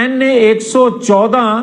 NA 114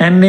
NA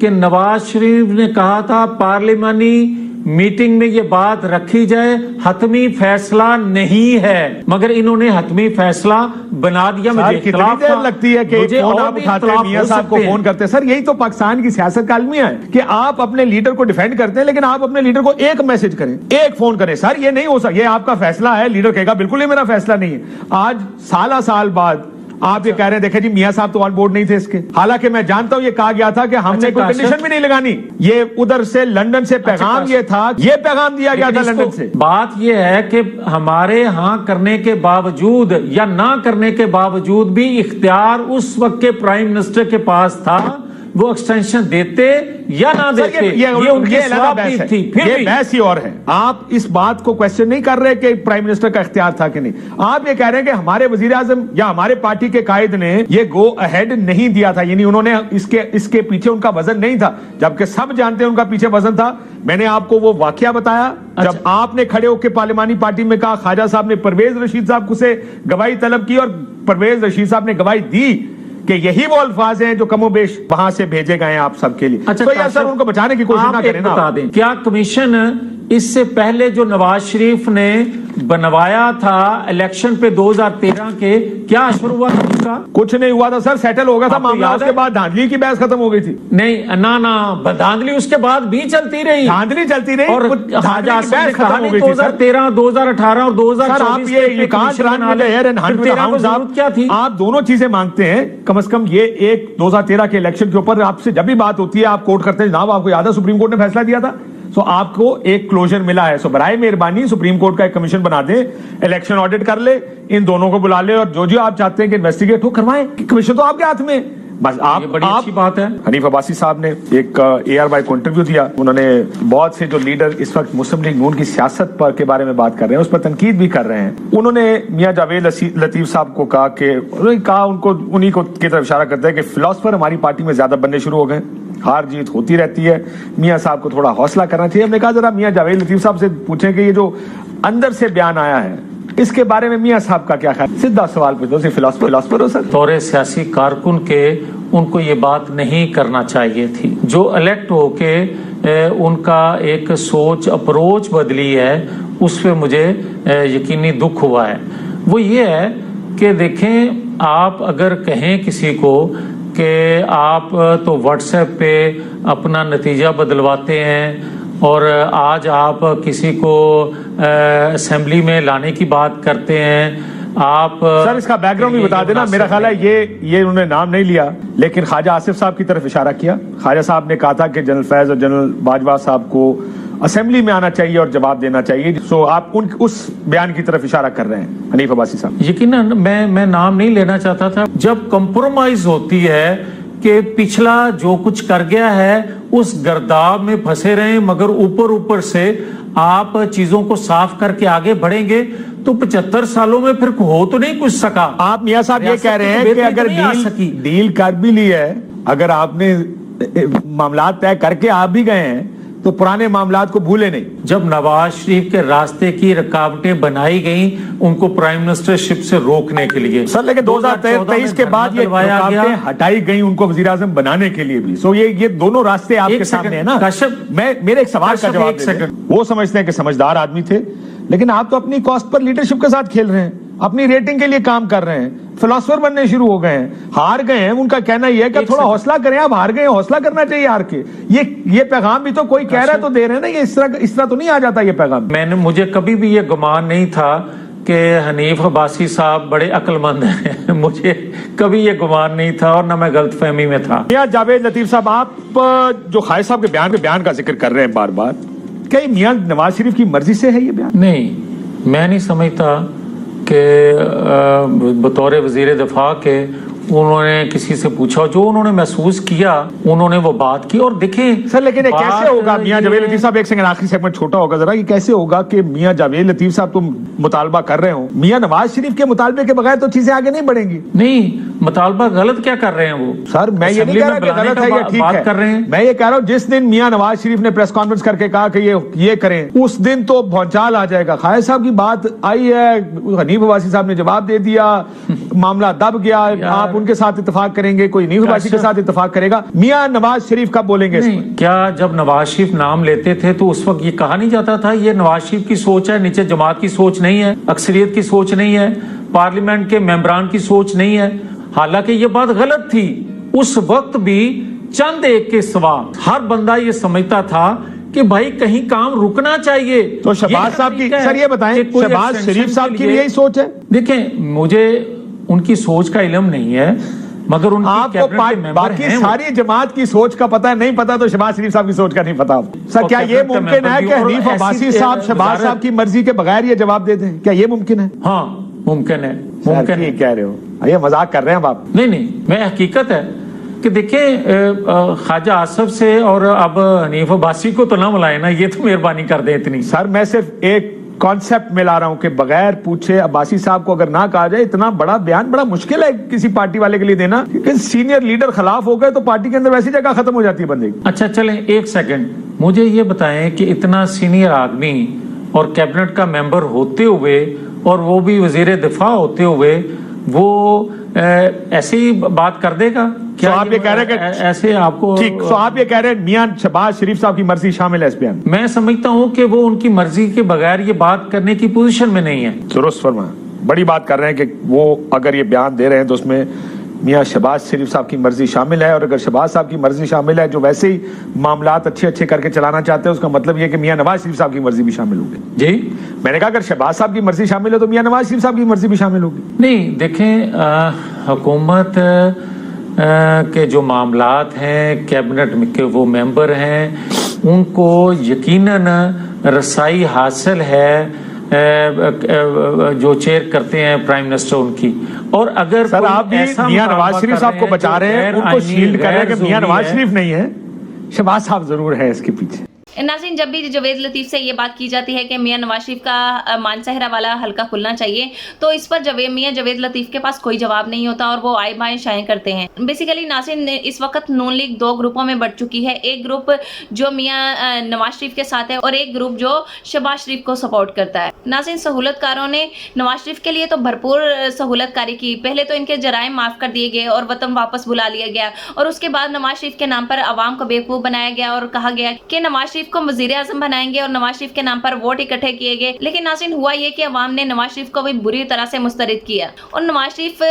کہ نواز شریف نے کہا تھا پارلیمانی میٹنگ میں یہ بات رکھی جائے، حتمی فیصلہ نہیں ہے، مگر انہوں نے حتمی فیصلہ بنا دیا۔ مجھے کتنی دیر لگتی ہے کہ فون آپ اٹھاتے ہیں، میاں صاحب کو فون کرتے ہیں؟ سر یہی تو پاکستان کی سیاست کا المیہ ہے کہ آپ اپنے لیڈر کو ڈیفینڈ کرتے ہیں، لیکن آپ اپنے لیڈر کو ایک میسج کریں، ایک فون کریں۔ سر یہ نہیں ہو سکتا، یہ آپ کا فیصلہ ہے، لیڈر کہے گا بالکل یہ میرا فیصلہ نہیں ہے۔ آج سال بعد آپ یہ کہہ رہے ہیں دیکھیں جی میاں صاحب تو آن بورڈ نہیں تھے اس کے، حالانکہ میں جانتا ہوں یہ کہا گیا تھا کہ ہم نے کوئی کنڈیشن بھی نہیں لگانی۔ یہ ادھر سے لندن سے پیغام یہ تھا، یہ پیغام دیا گیا تھا لندن سے۔ بات یہ ہے کہ ہمارے ہاں کرنے کے باوجود یا نہ کرنے کے باوجود بھی اختیار اس وقت کے پرائم منسٹر کے پاس تھا، وہ ایکسٹینشن دیتے یا نہ دیتے، یہ ان کی ثوابیت تھی۔ یہ بحث ہی اور ہے، آپ اس بات کو کوشچن نہیں کر رہے کہ پرائم منسٹر کا اختیار تھا کہ نہیں، آپ یہ کہہ رہے ہیں کہ ہمارے وزیر اعظم یا ہمارے پارٹی کے قائد نے یہ گو اہیڈ نہیں دیا تھا، یعنی انہوں نے اس کے پیچھے ان کا وزن نہیں تھا، جبکہ سب جانتے ہیں ان کا پیچھے وزن تھا۔ میں نے آپ کو وہ واقعہ بتایا جب آپ نے کھڑے ہو کے پارلیمانی پارٹی میں کہا، خواجہ صاحب نے پرویز رشید صاحب کو سے گواہی طلب کی اور پرویز رشید صاحب نے گواہی دی کہ یہی وہ الفاظ ہیں جو کم و بیش وہاں سے بھیجے گئے ہیں آپ سب کے لیے۔ تو یہ سر ان کو بچانے کی کوشش نہ کریں نا۔ بتا دیں کیا کمیشن اس سے پہلے جو نواز شریف نے بنوایا تھا الیکشن پہ 2013 کے، کیا اثر ہوا تھا اس کا؟ کچھ نہیں ہوا تھا سر، سیٹل ہو گیا تھا معاملہ، اس کے بعد دھاندلی کی بحث ختم ہو گئی تھی۔ نہیں نہ دھاندلی اس کے بعد بھی چلتی رہی، دھاندلی چلتی رہی اور خواجہ آصف نے کہا نہیں 2013 2018 اور 2024 کیا تھی؟ آپ دونوں چیزیں مانگتے ہیں، کم از کم یہ ایک 2013 کے الیکشن کے اوپر آپ سے جب بھی بات ہوتی ہے آپ کوٹ کرتے ہیں جناب آپ کو یاد ہے سپریم کورٹ نے فیصلہ دیا تھا، سو آپ کو ایک کلوجر ملا ہے، سو برائے مہربانی سپریم کورٹ کا ایک کمیشن بنا دیں، الیکشن آڈٹ کر لے، ان دونوں کو بلا لے اور جو آپ چاہتے ہیں کہ انویسٹیگیٹ ہو کروائیں، کمیشن تو آپ کے ہاتھ میں۔ بس آپ بڑی اچھی بات ہے۔ حنیف عباسی صاحب نے ایک ARY کو انٹرویو دیا، انہوں نے بہت سے جو لیڈر اس وقت مسلم لیگ نون کی سیاست پر کے بارے میں بات کر رہے ہیں اس پر تنقید بھی کر رہے ہیں۔ انہوں نے میاں جاوید لطیف صاحب کو کہا کہ انہی کو کی طرف اشارہ کرتے ہیں کہ فلاسفر ہماری پارٹی میں زیادہ بننے شروع ہو گئے، ہار جیت ہوتی رہتی ہے، میاں صاحب کو تھوڑا حوصلہ کرنا چاہیے۔ ہم نے کہا ذرا میاں جاوید لطیف صاحب سے پوچھیں کہ یہ جو اندر سے بیان آیا ہے اس کے بارے میں میاں صاحب کا کیا خیال؟ سیدھا سوال پوچھو، فلاسفر ہو سر؟ طور سیاسی کارکن کے ان کو یہ بات نہیں کرنا چاہیے تھی، جو الیکٹ ہو کے ان کا ایک سوچ اپروچ بدلی ہے اس پہ مجھے یقینی دکھ ہوا ہے۔ وہ یہ ہے کہ دیکھیں آپ اگر کہیں کسی کو کہ آپ تو واٹس ایپ پہ اپنا نتیجہ بدلواتے ہیں اور آج آپ کسی کو اسمبلی میں لانے کی بات کرتے ہیں، آپ سر اس کا بیک گراؤنڈ بھی بتا دینا۔ میرا خیال ہے یہ انہوں نے نام نہیں لیا لیکن خواجہ آصف صاحب کی طرف اشارہ کیا۔ خواجہ صاحب نے کہا تھا کہ جنرل فیض اور جنرل باجوہ صاحب کو اسمبلی میں آنا چاہیے اور جواب دینا چاہیے، سو آپ اس بیان کی طرف اشارہ کر رہے ہیں حنیف عباسی صاحب۔ یقیناً میں نام نہیں لینا چاہتا تھا۔ جب کمپرومائز ہوتی ہے کہ پچھلا جو کچھ کر گیا ہے اس گرداب میں پھنسے رہیں مگر اوپر سے آپ چیزوں کو صاف کر کے آگے بڑھیں گے تو 75 سالوں میں پھر ہو تو نہیں کچھ سکا۔ آپ میاں صاحب یہ کہہ رہے ہیں کہ اگر ڈیل کر بھی لی ہے، اگر آپ نے معاملات طے کر کے آپ بھی گئے ہیں تو پرانے معاملات کو بھولے نہیں۔ جب نواز شریف کے راستے کی رکاوٹیں بنائی گئیں ان کو پرائم منسٹر شپ سے روکنے کے لیے، سر لیکن 2023 کے بعد یہ رکاوٹیں ہٹائی گئیں ان کو وزیر اعظم بنانے کے لیے بھی، سو یہ دونوں راستے آپ کے سامنے ہیں نا۔ میرے ایک سوال کا جواب دیں۔ وہ سمجھتے ہیں کہ سمجھدار آدمی تھے لیکن آپ تو اپنی کاسٹ پر لیڈرشپ کے ساتھ کھیل رہے ہیں، اپنی ریٹنگ کے لیے کام کر رہے ہیں، فلاسفر بننے شروع ہو گئے ہیں، ہار گئے ہیں۔ ان کا کہنا یہ ہے کہ تھوڑا حوصلہ کریں، آپ ہار گئے ہیں، حوصلہ کرنا چاہیے ہار کے۔ یہ پیغام بھی تو کوئی کہہ رہا ہے تو دے رہے ہیں نا، یہ اس طرح تو نہیں آ جاتا یہ پیغام۔ مجھے کبھی بھی یہ گمان نہیں تھا کہ حنیف عباسی صاحب بڑے عقل مند ہیں، مجھے کبھی یہ گمان نہیں تھا اور نہ میں غلط فہمی میں تھا۔ میاں جاوید لطیف صاحب، آپ جو خواجہ صاحب کے بیان کا ذکر کر رہے ہیں بار بار، کیا یہ میاں نواز شریف کی مرضی سے ہے یہ بیان؟ نہیں، میں نہیں سمجھتا کہ بطور وزیر دفاع کے انہوں نے کسی سے پوچھا، جو انہوں نے محسوس کیا انہوں نے وہ بات کی۔ اور دیکھیں سر لیکن یہ کیسے ہوگا میاں جاوید لطیف صاحب، ایک سیکنڈ آخری سیگمنٹ چھوٹا ہوگا ذرا، یہ کیسے ہوگا کہ میاں جاوید لطیف صاحب تم مطالبہ کر رہے ہو، میاں نواز شریف کے مطالبے کے بغیر تو چیزیں آگے نہیں بڑھیں گی؟ نہیں، مطالبہ غلط کیا کر رہے ہیں وہ؟ سر میں یہ نہیں کہہ رہا کہ غلط ہے یا ٹھیک بات کر رہے ہے، ہیں. میں یہ کہہ رہا ہوں جس دن میاں نواز شریف نے پریس کانفرنس کر کے کہا کہ یہ کریں، اس دن تو بھونچال آ جائے گا. قائد صاحب کی بات آئی ہے، حنیف عباسی صاحب نے جواب دے دیا، معاملہ دب گیا، آپ ان کے ساتھ اتفاق کریں گے، کوئی حنیف عباسی کے ساتھ اتفاق کرے گا. میاں نواز شریف کب بولیں گے اس پر؟ کیا جب نواز شریف نام لیتے تھے تو اس وقت یہ کہا نہیں جاتا تھا یہ نواز شریف کی سوچ ہے، نیچے جماعت کی سوچ نہیں ہے، اکثریت کی سوچ نہیں ہے، پارلیمنٹ کے ممبران کی سوچ نہیں ہے؟ حالانکہ یہ بات غلط تھی. اس وقت بھی چند ایک کے سوا ہر بندہ یہ سمجھتا تھا کہ بھائی کہیں کام رکنا چاہیے. تو شہباز صاحب کی، سر یہ بتائیں شہباز شریف صاحب کی بھی یہی سوچ ہے؟ دیکھیں مجھے ان کی سوچ کا علم نہیں ہے، مگر ان آپ کو باقی ساری جماعت کی سوچ کا پتہ ہے، نہیں پتا تو شہباز شریف صاحب کی سوچ کا نہیں پتا. سر کیا یہ ممکن ہے کہ حنیف عباسی صاحب شہباز صاحب کی مرضی کے بغیر یہ جواب دے دیں؟ کیا یہ ممکن ہے؟ ہاں ممکن ہے. ممکن ہے. کہہ رہے ہو یہ مذاق کر رہے ہیں آپ؟ نہیں میں حقیقت ہے کہ دیکھیں خواجہ آصف سے اور اب حنیف عباسی کو تو نہ ملائیں نا، یہ تو مہربانی کر دیں اتنی. سر میں صرف ایک کانسیپٹ میں لا رہا ہوں کہ بغیر پوچھے عباسی صاحب کو اگر نہ کہا جائے، اتنا بڑا بیان بڑا مشکل ہے کسی پارٹی والے کے لیے دینا، کیونکہ سینئر لیڈر خلاف ہو گئے تو پارٹی کے اندر ویسی جگہ ختم ہو جاتی ہے بندے کی. اچھا چلیں ایک سیکنڈ، مجھے یہ بتائیں کہ اتنا سینئر آدمی اور کیبنٹ کا ممبر ہوتے ہوئے اور وہ بھی وزیر دفاع ہوتے ہوئے وہ ایسے ہی بات کر دے گا کیا؟ آپ یہ کہہ رہے ہیں کہ ایسے آپ کو ٹھیک، تو آپ یہ کہہ رہے ہیں میاں شہباز شریف صاحب کی مرضی شامل ہے اس بیان؟ میں سمجھتا ہوں کہ وہ ان کی مرضی کے بغیر یہ بات کرنے کی پوزیشن میں نہیں ہے. درست فرمایا. بڑی بات کر رہے ہیں کہ وہ اگر یہ بیان دے رہے ہیں تو اس میں میاں شہباز شریف صاحب کی مرضی شامل ہے، اور اگر شہباز صاحب کی مرضی شامل ہے جو ویسے ہی معاملات اچھے کر کے چلانا چاہتے ہیں، اس کا مطلب یہ کہ میاں نواز شریف صاحب کی مرضی بھی شامل ہوگی. جی میں نے کہا اگر شہباز صاحب کی مرضی شامل ہے تو میاں نواز شریف صاحب کی مرضی بھی شامل ہوگی. نہیں دیکھیں حکومت کے جو معاملات ہیں، کیبنٹ کے وہ ممبر ہیں، ان کو یقیناً رسائی حاصل ہے جو چیئر کرتے ہیں پرائم منسٹر ان کی. اور اگر سر آپ بھی میاں نواز شریف صاحب کو بچا رہے ہیں، ان کو شیلڈ کر رہے ہیں کہ میاں نواز شریف نہیں ہے، شہباز صاحب ضرور ہے اس کے پیچھے. ناظرین جب بھی جاوید لطیف سے یہ بات کی جاتی ہے کہ میاں نواز شریف کا مانسہرہ والا حلقہ کھلنا چاہیے، تو اس پر میاں جاوید لطیف کے پاس کوئی جواب نہیں ہوتا اور وہ آئے بائیں شائیں کرتے ہیں. بیسیکلی ناظرین اس وقت نون لیگ دو گروپوں میں بٹ چکی ہے، ایک گروپ جو میاں نواز شریف کے ساتھ ہے اور ایک گروپ جو شہباز شریف کو سپورٹ کرتا ہے. ناظرین سہولت کاروں نے نواز شریف کے لیے تو بھرپور سہولت کاری کی، پہلے تو ان کے جرائم معاف کر دیے گئے اور وطن واپس بلا لیا گیا، اور اس کے بعد نواز شریف کے نام پر عوام کو بیوقوف بنایا گیا اور کہا گیا کہ نواز شریف کو وزیر اعظم بنائیں گے اور نواز شریف کے نام پر ووٹ اکٹھے کیے گئے. لیکن ناظرین ہوا یہ کہ عوام نے نواز شریف کو بھی بری طرح سے مسترد کیا اور نواز شریف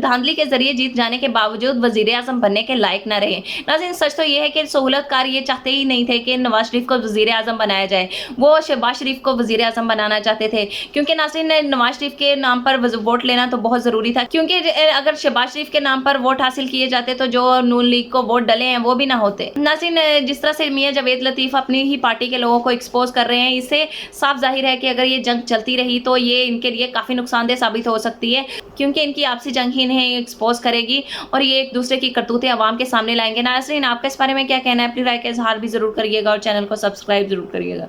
دھاندلی کے ذریعے جیت جانے کے باوجود وزیر اعظم بننے کے لائق نہ رہے. ناظرین سچ تو یہ ہے کہ سہولت کار یہ چاہتے ہی نہیں تھے کہ نواز شریف کو وزیر اعظم بنایا جائے، وہ شہباز شریف کو وزیر اعظم بنانا چاہتے تھے، کیونکہ ناظرین نواز شریف کے نام پر ووٹ لینا تو بہت ضروری تھا، کیونکہ اگر شہباز شریف کے نام پر ووٹ حاصل کیے جاتے تو جو نون لیگ کو ووٹ ڈلے ہیں وہ بھی نہ ہوتے. ناظرین جس طرح سے میاں جاوید لطیف اپنی ہی پارٹی کے لوگوں کو ایکسپوز کر رہے ہیں، اس سے صاف ظاہر ہے کہ اگر یہ جنگ چلتی رہی تو یہ ان کے لیے کافی نقصان دہ ثابت ہو سکتی ہے، کیونکہ ان کی آپسی جنگ ہی انہیں ایکسپوز کرے گی اور یہ ایک دوسرے کی کرتوتیں عوام کے سامنے لائیں گے. ناظرین آپ کا اس بارے میں کیا کہنا ہے؟ اپنی رائے کا اظہار بھی ضرور کریے گا اور چینل کو سبسکرائب ضرور کریے گا.